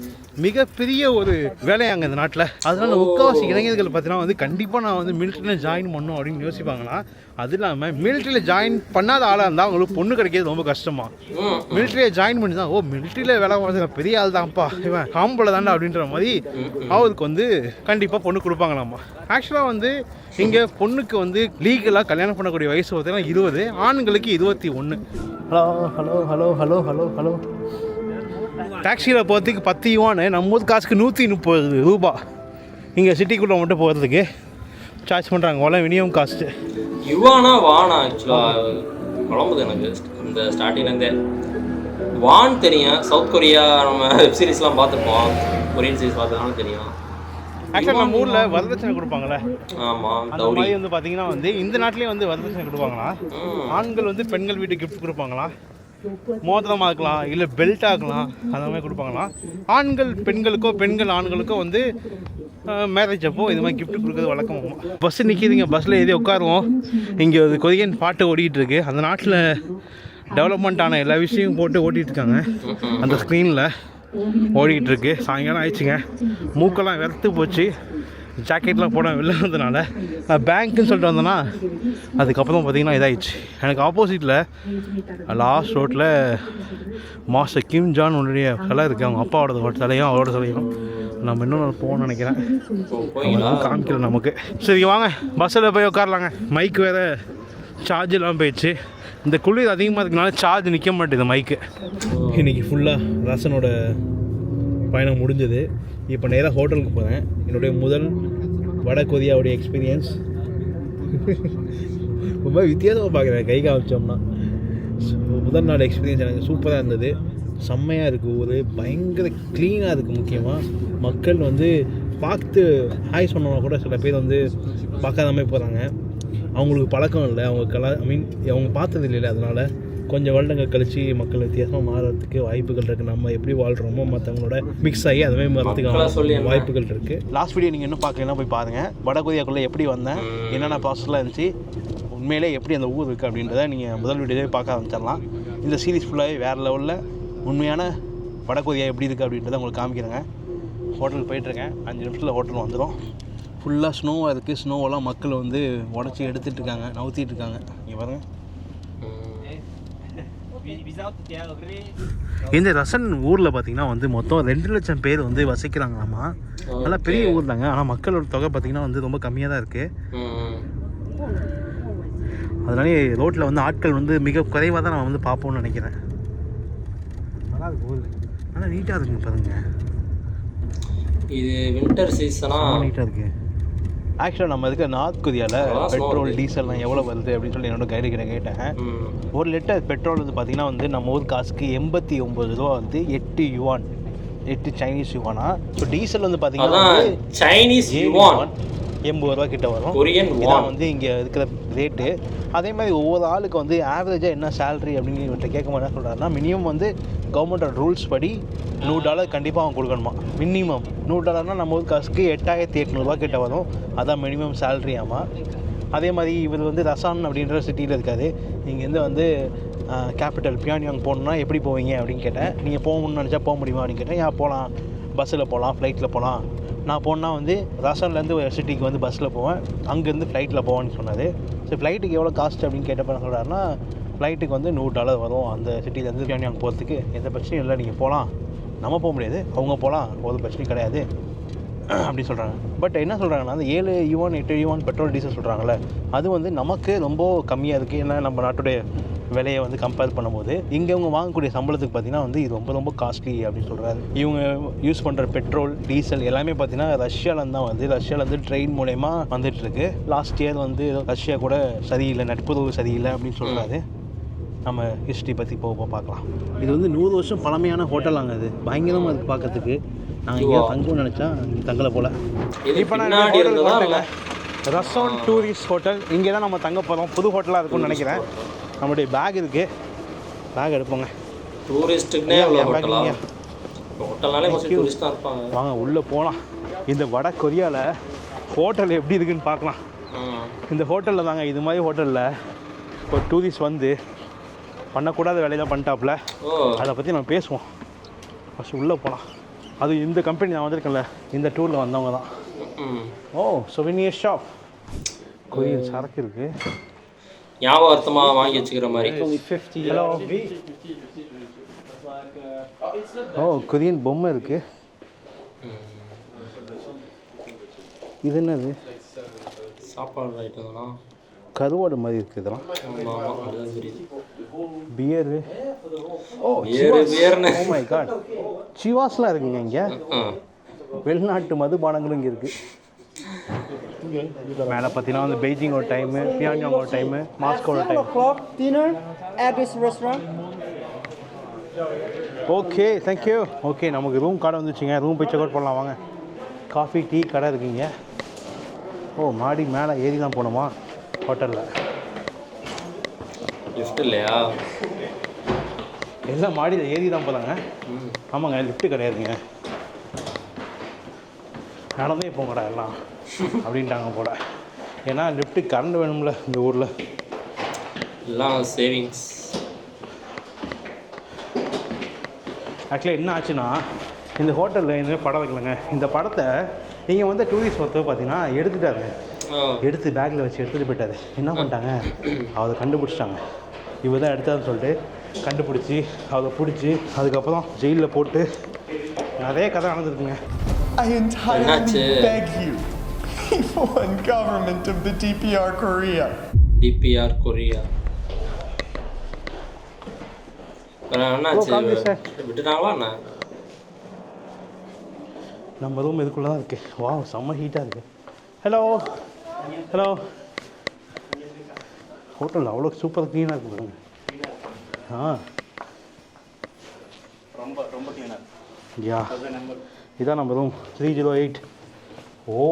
மிகப்பெரிய ஒரு வேலையாங்க இந்த நாட்டில். அதனால முக்கால்வாசி இளைஞர்கள் பார்த்தீங்கன்னா வந்து கண்டிப்பாக நான் வந்து மிலிட்ரியில் ஜாயின் பண்ணணும் அப்படின்னு யோசிப்பாங்கன்னா. அது இல்லாமல் மிலிட்ரியில் ஜாயின் பண்ணாத ஆளாக இருந்தால் அவங்களுக்கு பொண்ணு கிடைக்கிறது ரொம்ப கஷ்டமா. மிலிட்ரியில் ஜாயின் பண்ணி தான், ஓ மிலிட்ரியில் வேலை பார்த்து பெரிய ஆள் தான்ப்பா, இவன் காம்பளை தாண்டா அப்படின்ற மாதிரி அவருக்கு வந்து கண்டிப்பாக பொண்ணு கொடுப்பாங்களாம்மா. ஆக்சுவலாக வந்து இங்கே பொண்ணுக்கு வந்து லீகலாக கல்யாணம் பண்ணக்கூடிய வயசு பார்த்தீங்கன்னா 20, ஆண்களுக்கு 21. Hello hello hello hello hello hello. டாக்ஸியில் போகிறதுக்கு 10 யுவான், நம்ம ஊர் காசுக்கு 130 ரூபா. இங்கே சிட்டிக்குள்ளே மட்டும் போகிறதுக்கு சார்ஜ் பண்ணுறாங்க. அவ்வளோ மினிமம் காஸ்ட்டு. யுவானா வானா ஆக்சுவலாக குழம்புது எனக்கு இந்த ஸ்டார்டிங்லேருந்தே. வான் தெரியும், சவுத் கொரியா நம்ம வெப் சீரிஸ்லாம் பார்த்துருப்போம், கொரியன் சீரிஸ் பார்த்ததுனால தெரியும். ஆக்சுவலாக நம்ம ஊரில் வரதட்சணை கொடுப்பாங்களே, ஆமாம், அந்த மாதிரி வந்து பார்த்தீங்கன்னா வந்து இந்த நாட்டிலேயே வந்து வரதட்சணை கொடுப்பாங்களா. ஆண்கள் வந்து பெண்கள் வீட்டுக்கு கிஃப்ட் கொடுப்பாங்களா, மோதிரம் ஆக்கலாம், இல்லை பெல்ட் ஆக்கலாம், அந்த மாதிரி கொடுப்பாங்களாம். ஆண்கள் பெண்களுக்கோ, பெண்கள் ஆண்களுக்கோ வந்து மேரேஜ் அப்போ இது மாதிரி கிஃப்ட் கொடுக்குறது வழக்கமாகும். பஸ்ஸு நிற்கிதுங்க, பஸ்ஸில் எதே உட்காருவோம். இங்கே ஒரு கொரியன் பாட்டு ஓடிக்கிட்டு இருக்கு. அந்த நாட்டில் டெவலப்மெண்ட் ஆன எல்லா விஷயமும் போட்டு ஓட்டிகிட்டு இருக்காங்க. அந்த ஸ்க்ரீனில் ஓடிக்கிட்டு இருக்கு. சாயங்காலம் ஆயிடுச்சுங்க, மூக்கெல்லாம் வெறுத்து போச்சு. ஜாக்கெட்லாம் போட வெளில வந்ததுனால நான் பேங்க்குன்னு சொல்லிட்டு வந்தேன்னா அதுக்கப்புறம் பார்த்திங்கன்னா இதாகிடுச்சு. எனக்கு ஆப்போசிட்டில் லாஸ்ட் ரோட்டில் மாஸ்டர் கிம் ஜான் உன்னுடைய சிலை இருக்குது. அவங்க அப்பாவோட சிலையும் அவரோட சிலையும். நம்ம இன்னும் போகணும்னு நினைக்கிறேன், காமிக்கல நமக்கு. சரி வாங்க பஸ்ஸில் போய் உட்காரலாங்க. மைக் வேறு சார்ஜ் இல்லாமல் போயிடுச்சு. இந்த குளிர் அதிகமாக இருக்கனால சார்ஜ் நிற்க மாட்டேது மைக்கு. இன்றைக்கி ஃபுல்லாக ரசனோட பயணம் முடிஞ்சது. இப்போ நேராக ஹோட்டலுக்கு போகிறேன். என்னுடைய முதல் வட கொரியாவுடைய எக்ஸ்பீரியன்ஸ் ரொம்ப வித்தியாசமாக பார்க்குறேன் கை காமிச்சோம்னா. முதல் நாள் எக்ஸ்பீரியன்ஸ் எனக்கு சூப்பராக இருந்தது. செம்மையாக இருக்குது, ஊர் பயங்கர க்ளீனாக இருக்குது. முக்கியமாக மக்கள் வந்து பார்த்து ஹாய் சொன்னோன்னா கூட சில பேர் வந்து பார்க்காத மாதிரி போகிறாங்க. அவங்களுக்கு பழக்கம் இல்லை, அவங்க அவங்க பார்த்தது இல்லை. அதனால் கொஞ்சம் வருடங்கள் கழித்து மக்கள் வித்தியாசமாக மாறுறதுக்கு வாய்ப்புகள் இருக்குது. நம்ம எப்படி வாழ்கிறோமோ மற்றவங்களோட மிக்ஸ் ஆகி அதுமாதிரி மாறத்துக்கு வாய்ப்புகள் இருக்குது. லாஸ்ட் வீடியோ நீங்கள் இன்னும் பார்க்கலாம், போய் பாருங்கள். வட கொரியாக்குள்ளே எப்படி வந்தேன், என்னென்ன ப்ராசஸ்லாம் இருந்துச்சு, உண்மையிலே எப்படி அந்த ஊர் இருக்குது அப்படின்றத நீங்கள் முதல் வீடியோவே பார்க்க ஆரம்பிச்சிடலாம். இந்த சீரீஸ் ஃபுல்லாகவே வேறு லெவலில் உண்மையான வட கொரியா எப்படி இருக்குது அப்படின்றத உங்களுக்கு காமிக்கிறேங்க. ஹோட்டலுக்கு போயிட்டுருக்கேன், 5 நிமிஷத்தில் ஹோட்டல் வந்துடும். ஃபுல்லாக ஸ்னோவாக இருக்குது. ஸ்னோவெல்லாம் மக்கள் வந்து உடச்சி எடுத்துகிட்டு இருக்காங்க, நவுத்திட்டு இருக்காங்க. இங்கே பாருங்கள். இந்த ரசன் ஊரில் பார்த்தீங்கன்னா வந்து மொத்தம் 2 லட்சம் பேர் வந்து வசிக்கிறாங்களாமா. நல்லா பெரிய ஊர் தாங்க. ஆனால் மக்களோட தொகை பார்த்தீங்கன்னா வந்து ரொம்ப கம்மியாக தான் இருக்குது. அதனாலே ரோட்டில் வந்து ஆட்கள் வந்து மிக குறைவாக தான் நான் வந்து பார்ப்போம்னு நினைக்கிறேன். நல்லா இருக்கு ஊர், நல்லா நீட்டாக இருக்குங்க பாருங்க. இது வின்டர் சீசனா? நீட்டாக இருக்குது. ஆக்சுவலாக நம்ம இதுக்கு நார்த் கொரியாவில் பெட்ரோல் டீசல்லாம் எவ்வளோ வருது அப்படின்னு சொல்லி என்னோட கைடு கிட்ட கேட்டேன். ஒரு லிட்டர் பெட்ரோல் வந்து பார்த்திங்கன்னா வந்து நம்ம ஊர் காசுக்கு 89 ரூபா வந்து 8 யுவான், 8 சைனீஸ் யுவானா. ஸோ டீசல் வந்து பார்த்தீங்கன்னா சைனீஸ் யுவான் 80 ரூபா கிட்ட வரும். கொரியன் இதான் வந்து இங்கே இருக்கிற ரேட்டு. அதே மாதிரி ஒவ்வொரு ஆளுக்கு வந்து ஆவரேஜாக என்ன சேலரி அப்படின்னு இவன்கிட்ட கேட்கும்போது என்ன சொல்கிறாருன்னா, மினிமம் வந்து கவர்மெண்டோட ரூல்ஸ் படி $100 கண்டிப்பாக அவன் கொடுக்கணுமா. மினிமம் $100 நம்ம ஊர் காசுக்கு 8800 கிட்ட வரும். அதான் மினிமம் சேலரி. ஆமாம். அதே மாதிரி இவர் வந்து ரசான் அப்படின்ற சிட்டியில் இருக்காது. இங்கேருந்து வந்து கேபிட்டல் பியான்யாங் போகணுன்னா எப்படி போவீங்க அப்படின்னு கேட்டேன். நீங்கள் போகணும்னு நினச்சா போக முடியுமா அப்படின்னு கேட்டேன். ஏன் போகலாம், பஸ்ஸில் போகலாம், ஃப்ளைட்டில் போகலாம். நான் போனால் வந்து ரசான்லேருந்து ஒரு சிட்டிக்கு வந்து பஸ்ஸில் போவேன், அங்கேருந்து ஃப்ளைட்டில் போவேன்னு சொன்னார். ஸோ ஃப்ளைட்டுக்கு எவ்வளோ காஸ்ட் அப்படின்னு கேட்டப்போ என்ன சொல்கிறாருன்னா, ஃப்ளைட்டுக்கு வந்து $100 வரும் அந்த சிட்டிலேருந்து பியான்யாங் போகிறதுக்கு. எந்த பிரச்சனையும் இல்லை, நீங்கள் போகலாம். நம்ம போக முடியாது, அவங்க போகலாம், ஒரு பிரச்சனையும் கிடையாது அப்படின்னு சொல்கிறாங்க. பட் என்ன சொல்கிறாங்கன்னா, அந்த 7 யுவான் 8 யுவான் பெட்ரோல் டீசல் சொல்கிறாங்களே, அது வந்து நமக்கு ரொம்ப கம்மியாக இருக்குது. ஏன்னா நம்ம நாட்டுடைய விலையை வந்து கம்பேர் பண்ணும்போது இங்கே அவங்க வாங்கக்கூடிய சம்பளத்துக்கு பார்த்திங்கன்னா வந்து இது ரொம்ப ரொம்ப காஸ்ட்லி அப்படின்னு சொல்கிறாரு. இவங்க யூஸ் பண்ணுற பெட்ரோல் டீசல் எல்லாமே பார்த்திங்கன்னா ரஷ்யாவிலேருந்து தான் வந்து ரஷ்யாவிலேருந்து ட்ரெயின் மூலயமா வந்துட்டுருக்கு. லாஸ்ட் இயர் வந்து ரஷ்யா கூட சரியில்லை, நட்புறவு சரியில்லை அப்படின்னு சொல்கிறாரு. நம்ம ஹிஸ்ட்ரி பற்றி போக பார்க்கலாம். இது வந்து 100 வருஷம் பழமையான ஹோட்டலாங்க. அது பயங்கரமாக இருக்குது பார்க்கறதுக்கு. நாங்கள் இங்கே தங்கணும்னு நினச்சா இங்கே தங்கலை போல். இப்போ நான் ரசான் டூரிஸ்ட் ஹோட்டல் இங்கே தான் நம்ம தங்க போகிறோம். புது ஹோட்டலாக இருக்கும்னு நினைக்கிறேன். நம்மளுடைய பேக் இருக்குது, பேக் எடுப்போங்க. டூரிஸ்ட்டுக்குனே ஹோட்டல்னாலே டூரிஸ்ட் தான் இருப்பாங்க. வாங்க உள்ளே போகலாம். இந்த வட கொரியாவில் ஹோட்டல் எப்படி இருக்குன்னு பார்க்கலாம். இந்த ஹோட்டலில் தாங்க, இது மாதிரி ஹோட்டலில் ஒரு டூரிஸ்ட் வந்து பண்ணக்கூடாத வேலையெல்லாம் பண்ணிட்டாப்புல. அதை பற்றி நம்ம பேசுவோம். ஃபஸ்ட்டு உள்ளே போகலாம். அது இந்த கம்பெனி நான் வந்திருக்கேன்ல, இந்த டூரில் வந்தவங்க தான். ஓ, சொவினியர் ஷாப். கொரியன் சரக்கு இருக்குது, ஞாபகார்த்தமாக வாங்கி வச்சுக்கிற மாதிரி. ஹலோ. ஓ, கொரியன் பொம்மை இருக்குது. இது என்னது? சாப்பாடு ஐட்டம் தானா? கருவாடு மாதிரி இருக்குது இதெல்லாம். பியரு. ஓ, பியர்னு. ஓ மை காட், சிவாஸ்லாம் இருக்குங்க இங்கே. வெளிநாட்டு மதுபானங்களும் இங்கே இருக்குது. மேலே பார்த்தீங்கன்னா வந்து பெய்ஜிங்கோட டைமு, பியான்யாங்கோட டைமு, மாஸ்கோட time. Dinner at this restaurant. Okay, thank you. Okay, நமக்கு ரூம் கார்டு வந்துச்சுங்க. ரூம் போய் செக் அவுட் பண்ணலாம் வாங்க. காஃபி டீ கடை இருக்குங்க. ஓ, மாடி மேலே ஏறி தான் போகணுமா ஹோட்டலில்? லிஃப்ட் இல்லையா? எல்லாம் மாடியில் ஏறி தான் போகலாங்க. ஆமாங்க, லிஃப்ட்டு கிடையாதுங்க. நடந்தே போங்கடா எல்லாம் அப்படின்ட்டாங்க போல. ஏன்னா லிஃப்ட்டு கரண்ட் வேணும்ல இந்த ஊரில். எல்லாம் சேவிங்ஸ். ஆக்சுவலாக என்ன ஆச்சுன்னா, இந்த ஹோட்டலில் இந்த படம் வைக்கலங்க. இந்த படத்தை நீங்கள் வந்து டூரிஸ்ட் ஒருத்தர் பார்த்தீங்கன்னா எடுத்துட்டாரு. எடுத்து பேக்கில் வச்சு எடுத்துகிட்டு போயிட்டாரு. என்ன பண்ணிட்டாங்க, அதை கண்டுபிடிச்சிட்டாங்க. இவர் தான் எடுத்தாருன்னு சொல்லிட்டு கண்டுபிடிச்சி அதை பிடிச்சி அதுக்கப்புறம் ஜெயிலில் போட்டு நிறைய கதை நடந்துருக்குங்க. I entirely beg you, people and government of the DPR Korea. DPR Korea. என்னாச்சு, விட்டுட்டாங்களா என்ன? நம்ம ரூம் இதுக்குள்ளே தான் இருக்குது. வா, செம்ம ஹீட்டாக இருக்குது. Hello hello. ஹோட்டல் அவ்வளோ சூப்பர் க்ளீனாக இருக்குது பாருங்க. ரொம்ப ரொம்ப க்ளீனாக. யா, இதான் நம்ம ரூம் 308. ஓ,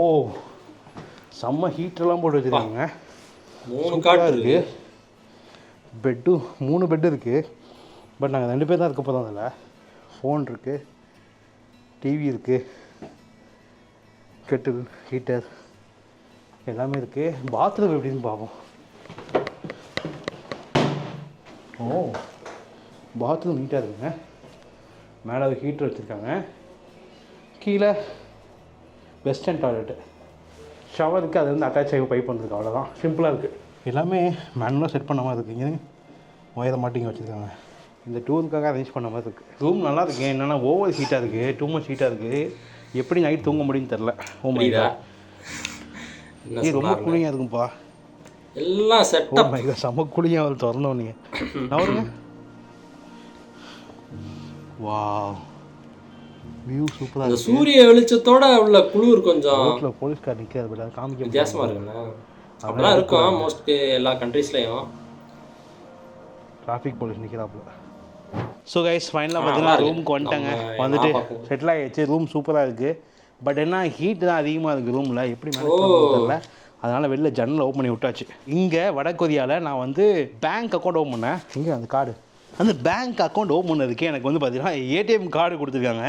செம்ம ஹீட்டரெல்லாம் போட்டு வச்சுருக்காங்க. 3 கார்டு இருக்குது. பெட்டு 3 பெட்டு இருக்குது. பட் நாங்கள் 2 பேர் தான் இருக்க போகிறோம். அதில் ஃபோன் இருக்குது, டிவி இருக்குது, கெட்டில், ஹீட்டர் எல்லாமே இருக்குது. பாத்ரூம் எப்படின்னு பார்ப்போம். ஓ, பாத்ரூம் நீட்டாக இருக்குங்க. மேலே ஒரு ஹீட்டர் வச்சுருக்காங்க. கீழே வெஸ்டர்ன் டாய்லெட்டு, ஷவருக்கு அது வந்து அட்டாச் ஆகி பைப் வந்துருக்கு. அவ்வளோதான், சிம்பிளாக இருக்குது. எல்லாமே மேனுவலாக செட் பண்ண மாதிரி இருக்குது. இங்கே ஒயர மாட்டிங்க வச்சுருக்காங்க. இந்த டூருக்காக அரேஞ்ச் பண்ண மாதிரி இருக்குது. ரூம் நல்லா இருக்குது. என்னென்னா ஓவர் ஹீட்டாக இருக்குது, டூ மச் ஹீட்டாக இருக்குது. எப்படி நைட் தூங்க முடியும்னு தெரில. ஓ மை காட், இது ரொம்ப கூலிங்காக இருக்கும்ப்பா. எல்லாம் செட்டப். மை காட், செம்ம கூலிங்காக அவள் திறந்தோம் நீங்கள். நவருங்க. வாவ், வியூ சூப்பராக அந்த இருக்குது. சூரிய வெளிச்சத்தோட உள்ள குளிர் கொஞ்சம் ரோட்டில் போலீஸ்கார் நிற்கிறது விட காமிக்க வித்தியாசமாக இருக்குண்ணா. அப்படிலாம் இருக்கும் மோஸ்ட் எல்லா கண்ட்ரீஸ்லையும். டிராஃபிக் போலீஸ் நிற்கிறாப்புல. ஸோ கைஸ் ஃபைனலாக பார்த்தீங்கன்னா ரூமுக்கு வந்துட்டாங்க. வந்துட்டு செட்டில் ஆகிடுச்சு. ரூம் சூப்பராக இருக்குது. பட் என்ன ஹீட் தான் அதிகமாக இருக்குது ரூமில். எப்படி மேனேஜ் பண்ணுறது தெரியல. அதனால் வெளில ஜன்னல் ஓப்பன் பண்ணி விட்டாச்சு. இங்கே வடகொரியாவில் நான் வந்து பேங்க் அக்கௌண்ட் ஓப்பன் பண்ணேன். இங்கே அந்த கார்டு, அந்த பேங்க் அக்கௌண்ட் ஓப்பன் பண்ணதுக்கு எனக்கு வந்து பார்த்தீங்கன்னா ஏடிஎம் கார்டு கொடுத்துருக்காங்க.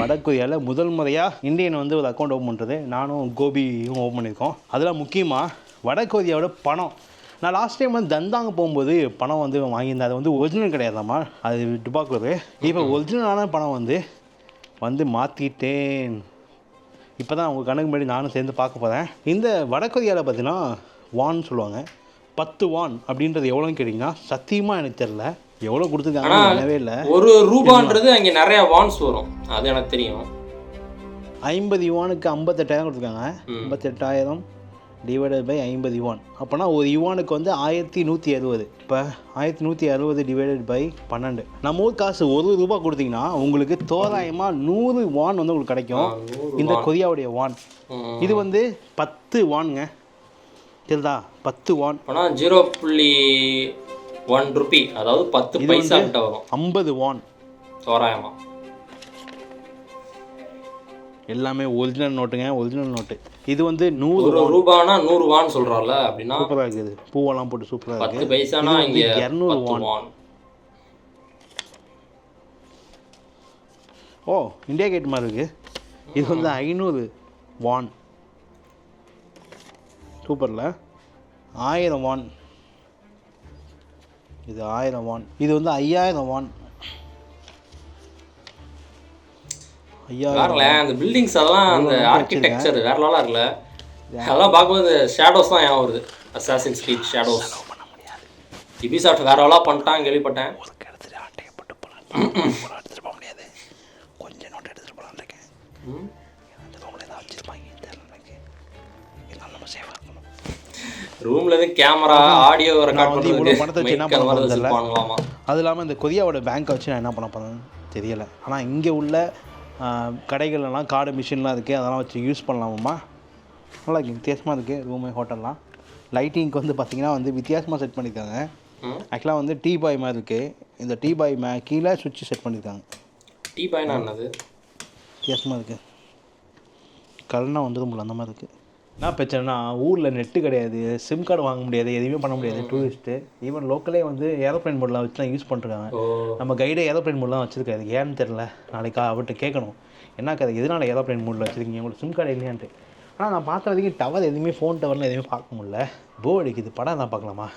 வடகொரியாவில் முதல் முறையாக இந்தியன் வந்து ஒரு அக்கௌண்ட் ஓப்பன் பண்ணுறது. நானும் கோபியும் ஓப்பன் பண்ணியிருக்கோம். அதெல்லாம் முக்கியமாக வடகொரியாவோட பணம். நான் லாஸ்ட் டைம் வந்து தந்தாங்க போகும்போது பணம் வந்து வாங்கியிருந்தேன். அது வந்து ஒரிஜினல் கிடையாதாம்மா, அது டுபாக்கூர். இப்போ ஒரிஜினலான பணம் வந்து மாற்றிட்டேன். இப்போ தான் உங்கள் கணக்கு முன்னாடி நானும் சேர்ந்து பார்க்க போகிறேன். இந்த வடகொரியாவில் பார்த்தீங்கன்னா வான் சொல்லுவாங்க. 10 வான் அப்படின்றது எவ்வளோன்னு கேட்டிங்கன்னா சத்தியமாக எனக்கு தெரில. எவ்வளோ கொடுத்துருக்காங்க என்னவே இல்லை. ஒரு ரூபான்றது அங்கே நிறைய வான்ஸ் வரும், அது எனக்கு தெரியும். 50 யுவானுக்கு 58,000 கொடுத்துருக்காங்க. 58,000 டிவைடட் பை 50 யுவான். அப்போனா ஒரு யுவானுக்கு வந்து 1160. இப்போ 1160 டிவைடட் பை 12. நம்ம ஊர் காசு ₹1 கொடுத்தீங்கன்னா உங்களுக்கு தோராயமாக 100 வான் வந்து உங்களுக்கு கிடைக்கும். இந்த கொரியாவுடைய வான் இது வந்து 10 வான்ங்க. தெரியுதா? 10 வான் ஆனால் 0.1 ரூபி, அதாவது 10 பைசா கிட்ட வரும். 50 வான் தோராயமா. எல்லாமே ஒரிஜினல் நோட்டுங்க, ஒரிஜினல் நோட்டு. இது வந்து 100 ரூபானா 100 வான் சொல்றால, அப்படின்னா சூப்பராக இருக்குது. பூவெல்லாம் போட்டு சூப்பராக இருக்குது. 10 பைசானா இங்க 200 வான். ஓ, இந்தியா கேட் மாதிரி இருக்குது. இது வந்து 500 வான். சூப்பரில் 1000 வான். இது 1000 வான். இது வந்து 5000 வான். 5000. அந்த பில்டிங்ஸ் அதெல்லாம் அந்த ஆர்கிடெக்சர் வேற லெவலாக இருக்குல்ல. அதெல்லாம் பார்க்கும்போது ஷேடோஸ் தான் ஞாபகம் வருது. Assassins greet shadows. யுபிசாஃப்ட் வேற லெவலாக பண்ணிட்டான் கேள்விப்பட்டேன். எடுத்துகிட்டு போக முடியாது. கொஞ்சம் நோட்டு எடுத்துகிட்டு போகலான்னு இருக்கேன். ரூம்ல இருந்து கேமரா ஆடியோ ரெக்கார்ட் வந்து இவ்வளோ பணத்தை வச்சு என்ன பண்ண போகிறது தெரியல. பண்ணுவாங்களாமா. அது இல்லாமல் இந்த கொரியாவோட பேங்க்கை வச்சு நான் என்ன பண்ண போகிறேன்னு தெரியலை. ஆனால் இங்கே உள்ள கடைகள்லாம் கார்டு மிஷின்லாம் இருக்குது. அதெல்லாம் வச்சு யூஸ் பண்ணலாமா? நல்லா இருக்குது, வித்தியாசமாக இருக்குது. ரூமு ஹோட்டல்லாம் லைட்டிங்க்கு வந்து பார்த்திங்கன்னா வந்து வித்தியாசமாக செட் பண்ணியிருக்காங்க. ஆக்சுவலாக வந்து டீ பாய் மாதிரி இருக்குது. இந்த டீ பாய் கீழே சுவிட்ச் செட் பண்ணியிருக்காங்க. டீ பாய்னா என்னது? வித்தியாசமாக இருக்குது. கல்னா வந்தது முடியல அந்த மாதிரி இருக்குது. என்ன பிரச்சனைனா ஊரில் நெட்டு கிடையாது, சிம் கார்டு வாங்க முடியாது, எதுவுமே பண்ண முடியாது. டூரிஸ்ட்டு ஈவன் லோக்கலே வந்து ஏரோப்ளைன் மோட்லாம் வச்சு தான் யூஸ் பண்ணுறாங்க. நம்ம கைடே ஏரோப்ளைன் மோட்லாம் வச்சுருக்காரு. ஏன்னு தெரில. நாளைக்கு அவர்கிட்ட கேட்கணும், என்ன கதை எதனால் ஏரோப்ளைன் மோடில் வச்சுருக்கீங்க, உங்களுக்கு சிம் கார்டு இல்லையான்ட்டு. ஆனால் நான் பார்த்த வரைக்கும் டவர் எதுவுமே, ஃபோன் டவர்லாம் எதுவுமே பார்க்க முடியல. போர் அடிக்குது. படம் தான் பார்க்கலாமா?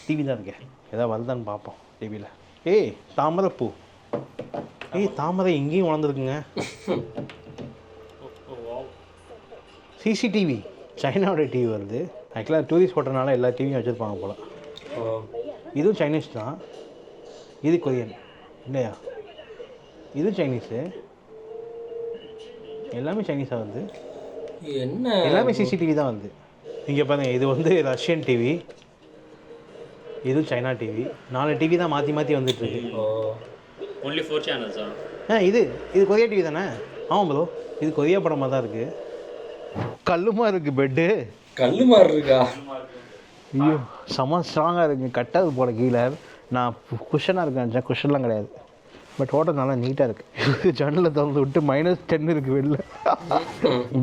டிவி தான் இருக்கேன், ஏதாவது வருதான்னு பார்ப்போம் டிவியில். ஏய் தாமரை பூ, ஏய் தாமரை எங்கேயும் வளர்ந்துருக்குங்க. சிசிடிவி, சைனாவோட டிவி வருது. ஆக்சுவலாக டூரிஸ்ட் போட்டனால எல்லா டிவியும் வச்சுருப்பாங்க போல். இதுவும் சைனீஸ் தான். இது கொரியன் இல்லையா? இது சைனீஸு. எல்லாமே சைனீஸாக வருது. என்ன எல்லாமே சிசிடிவி தான் வருது. இங்கே பாருங்கள், இது வந்து ரஷ்யன் டிவி, இது சைனா டிவி. 4 டிவி தான் மாற்றி மாற்றி வந்துட்டுருக்கு. ஒன்லி 4 சேனல்ஸா? இது கொரியா டிவி தானே? ஆமாம் ப்ரோ, இது கொரியா படமாக தான் இருக்குது. கல்லுமா இருக்குது பெட்டு. கல்லு மாதிரி இருக்கா? ஐயோ செம்ம ஸ்ட்ராங்காக இருக்குங்க. கட்டாது போல கீழே. நான் குஷனாக இருக்கேன், குஷன்லாம் கிடையாது. பட் ஹோட்டல் நல்லா நீட்டாக இருக்குது. ஜன்னலை திறந்து விட்டு -10 இருக்குது வெளில.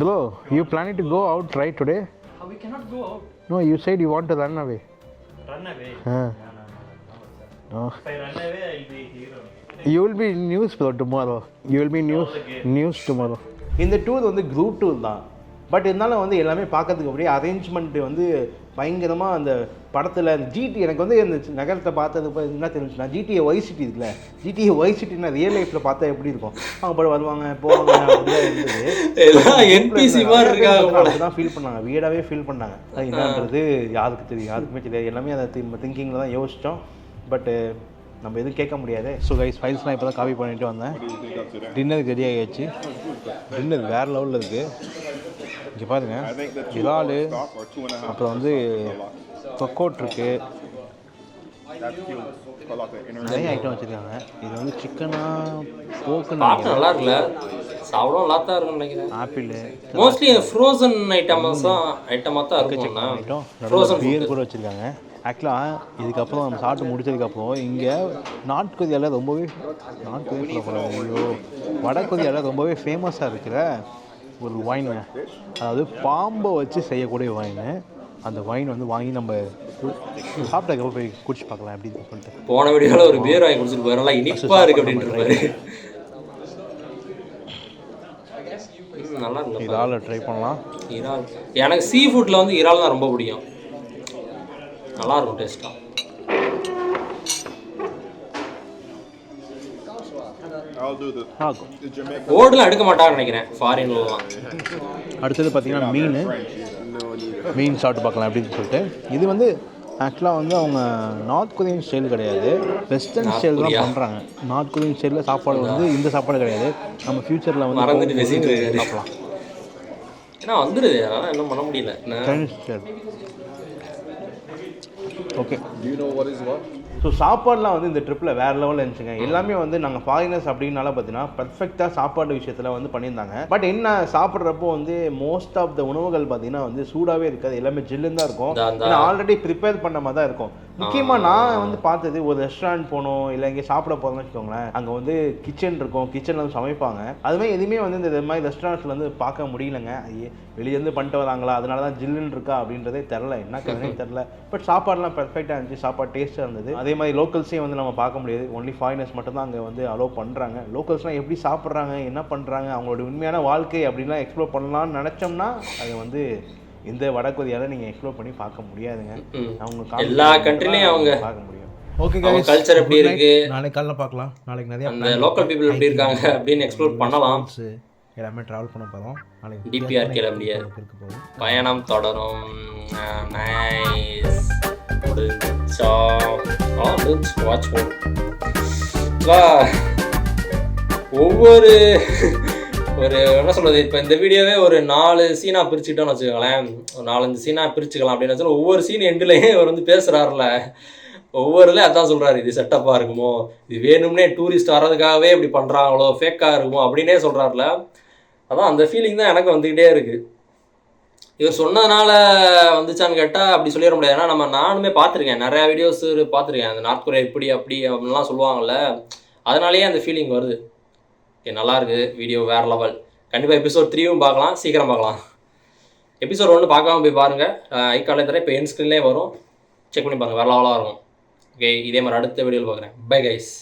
Bro, you planning to go out right today? We cannot go out. No, you said you want to run away. Run away? No. If I run away, I'll be hero. You will be in news bro tomorrow. You will be news tomorrow. இந்த tour வந்து group tour தான். But இருந்தாலும் வந்து எல்லாமே பார்க்கறதுக்கு அப்படியே arrangement வந்து பயங்கரமாக. அந்த படத்தில் அந்த ஜிடி எனக்கு வந்து இந்த நகரத்தை பார்த்தது என்ன தெரிஞ்சுன்னா, ஜிடிஏ ஒய் சிட்டி இருக்குல்ல, ஜிடிஏ ஒய் சிட்டின்னா ரியல் லைஃப்பில் பார்த்தா எப்படி இருக்கும்? அவங்க போய் வருவாங்க போவாங்க அப்படிதான் இருந்தது. தான் ஃபீல் பண்ணாங்க, வீடாகவே ஃபீல் பண்ணாங்க. அது என்னன்றது யாருக்கு தெரியும்? யாருக்குமே தெரியாது. எல்லாமே அதை திங்கிங்கில் தான் யோசித்தோம். பட்டு நம்ம எதுவும் கேட்க முடியாது. ஸோ கைஸ், ஃபைல்ஸ்லாம் இப்போ தான் காப்பி பண்ணிட்டு வந்தேன். டின்னருக்கு ரெடி ஆகிடுச்சு. டின்னர் வேறு லெவலில் இருக்குது. இங்கே பாருங்கள், இறால், அப்புறம் வந்து கொக்கோட் இருக்குது, நிறைய ஐட்டம் வச்சுருக்காங்க. இது வந்து சிக்கனா போக்குன்னு நல்லா இருக்குல்ல, சாப்பிடும் நல்லா தான் இருக்கும்னு நினைக்கிறேன். ஆப்பிள் மோஸ்ட்லி ஃப்ரோசன் ஐட்டமாக தான் இருக்கும்ண்ணா. ஃப்ரோசன் பியர் கூட வச்சுருக்காங்க. ஆக்சுவலாக இதுக்கப்புறம் நம்ம சாப்பிட்டு முடிச்சதுக்கப்புறம் இங்கே நார்த் கொரியாவில் ரொம்பவே நார்த் கொரியா ஐயோ வட கொரியாவில் ரொம்பவே ஃபேமஸாக இருக்கிற ஒரு வைன், அதாவது பாம்பை வச்சு செய்யக்கூடிய வைன். அந்த வைன் வந்து வாங்கி நம்ம சாப்பிட்டதுக்கப்புறம் போய் குடிச்சு பார்க்கலாம் அப்படின்னு சொல்லிட்டு. போன வீடியோவில் ஒரு பியர் வாங்கி குடிச்சிட்டு போய் நல்லா இனிப்பாக இருக்குது அப்படின்ட்டு நல்லா இருக்கு. இறால் ட்ரை பண்ணலாம். இறால் எனக்கு சீ ஃபுட்டில் வந்து இறால் தான் ரொம்ப பிடிக்கும். நல்லா இருக்கும் டேஸ்ட்டாக. I'll do the Jamaican. ஓடுலாம் எடுக்க மாட்டாங்கன்னு நினைக்கிறேன் ஃபாரின்லாம். அடுத்தது பார்த்தீங்கன்னா மீன் சாப்பிட்டு பார்க்கலாம் அப்படின்னு சொல்லிட்டு. இது வந்து ஆக்சுவலாக வந்து அவங்க நார்த் கொரியன் ஸ்டைல் கிடையாது, வெஸ்டர்ன் ஸ்டைல் தான் பண்ணுறாங்க. நார்த் கொரியன் ஸ்டைலில் சாப்பாடு வந்து இந்த சாப்பாடு கிடையாது. நம்ம ஃப்யூச்சரில் வந்து மறந்துட்டு பேசிட்டு சாப்பிடலாம். ஏன்னா வந்துடுது, அதனால் என்ன பண்ண முடியல. Chinese style. Okay, Do you know what is what? So சாப்பாடுலாம் வந்து இந்த ட்ரிப்பில் வேறு லெவலில் இருந்துச்சுங்க. எல்லாமே வந்து நாங்கள் ஃபாரினர்ஸ் அப்படின்னால பார்த்தீங்கன்னா பர்ஃபெக்டாக சாப்பாடு விஷயத்தில் வந்து பண்ணியிருந்தாங்க. பட் என்ன சாப்பிட்றப்போ வந்து மோஸ்ட் ஆஃப் த உணவுகள் பார்த்தீங்கன்னா வந்து சூடாகவே இருக்காது, எல்லாமே ஜில்லுன்னு தான் இருக்கும். ஏன்னா ஆல்ரெடி ப்ரிப்பேர் பண்ண மாதிரி தான் இருக்கும். முக்கியமாக நான் வந்து பார்த்தது ஒரு ரெஸ்டாரண்ட் போனோம் இல்லை இங்கே சாப்பிட போகிறோம்னு வச்சுக்கோங்களேன், அங்கே வந்து கிச்சன் இருக்கும், கிச்சனில் வந்து சமைப்பாங்க. அதுமாதிரி எதுவுமே வந்து இந்த மாதிரி ரெஸ்டாரண்ட்ஸில் வந்து பார்க்க முடியலங்க. வெளியேருந்து பண்ணிட்டு வராங்களா அதனால தான் ஜில்லுன்னு இருக்கா அப்படின்றதே தெரில, என்ன கதைனே தெரில. பட் சாப்பாடுலாம் பெர்ஃபெக்டாக இருந்துச்சு, சாப்பாடு டேஸ்ட்டாக இருந்தது. அதே மாதிரி லோக்கல்ஸையும் வந்து நம்ம பார்க்க முடியாது, ஒன்லி ஃபாரினர்ஸ் மட்டும் தான் அங்கே வந்து அலோவ் பண்ணுறாங்க. லோக்கல்ஸ்லாம் எப்படி சாப்பிட்றாங்க, என்ன பண்ணுறாங்க, அவங்களோட உண்மையான வாழ்க்கை அப்படின்லாம் எக்ஸ்ப்ளோர் பண்ணலாம்னு நினச்சோம்னா அது வந்து இந்த வடகொரியாவில் நீங்கள் எக்ஸ்ப்ளோர் பண்ணி பார்க்க முடியாதுங்க. அவங்க எல்லா கண்ட்ரிலையும் அவங்க பார்க்க முடியும். ஓகே, கல்ச்சர் எப்படி இருக்கு, நாளைக்கு காலைல பார்க்கலாம். நாளைக்கு நிறைய அந்த லோக்கல் பீப்புள் எப்படி இருக்காங்க அப்படின்னு எக்ஸ்ப்ளோர் பண்ணலாம். எல்லாமே ட்ராவல் பண்ண போகிறோம். நாளைக்கு டிபிஆர் கேள முடியாது, பயணம் தொடரும். நைஸ் வாட்ச் ஒவ்வொரு ஒரு என்ன சொல்கிறது, இப்போ இந்த வீடியோவே ஒரு 4 சீனாக பிரிச்சுக்கிட்டோன்னு வச்சுக்கோங்களேன், ஒரு 4-5 சீனாக பிரிச்சுக்கலாம் அப்படின்னு வச்சு ஒவ்வொரு சீன் எண்டுலேயே அவர் வந்து பேசுகிறாருல, ஒவ்வொருலேயும் அதான் சொல்கிறாரு, இது செட்டப்பாக இருக்குமோ, இது வேணும்னே டூரிஸ்ட் வர்றதுக்காகவே இப்படி பண்ணுறாங்களோ, ஃபேக்காக இருக்குமோ அப்படின்னே சொல்கிறாருல. அதான் அந்த ஃபீலிங் தான் எனக்கு வந்துக்கிட்டே இருக்குது. இவர் சொன்னதுனால வந்துச்சான்னு கேட்டால் அப்படி சொல்லிட முடியாது. ஏன்னா நானுமே பார்த்துருக்கேன், நிறையா வீடியோஸ் பார்த்துருக்கேன், அந்த நார்த் கொரியா இப்படி அப்படி அப்படின்லாம் சொல்லுவாங்கள்ல, அதனாலேயே அந்த ஃபீலிங் வருது. ஓகே, நல்லாயிருக்கு வீடியோ, வேறு லெவல். கண்டிப்பாக எபிசோட் 3யும் பார்க்கலாம், சீக்கிரம் பார்க்கலாம். எபிசோட் 1 பார்க்காம போய் பாருங்கள், ஐக்காலே தர இப்போ என் ஸ்க்ரீன்லேயே வரும், செக் பண்ணி பாருங்கள், வேறு லெவலாக இருக்கும். ஓகே, இதே மாதிரி அடுத்த வீடியோவில் பார்க்குறேன். Bye guys.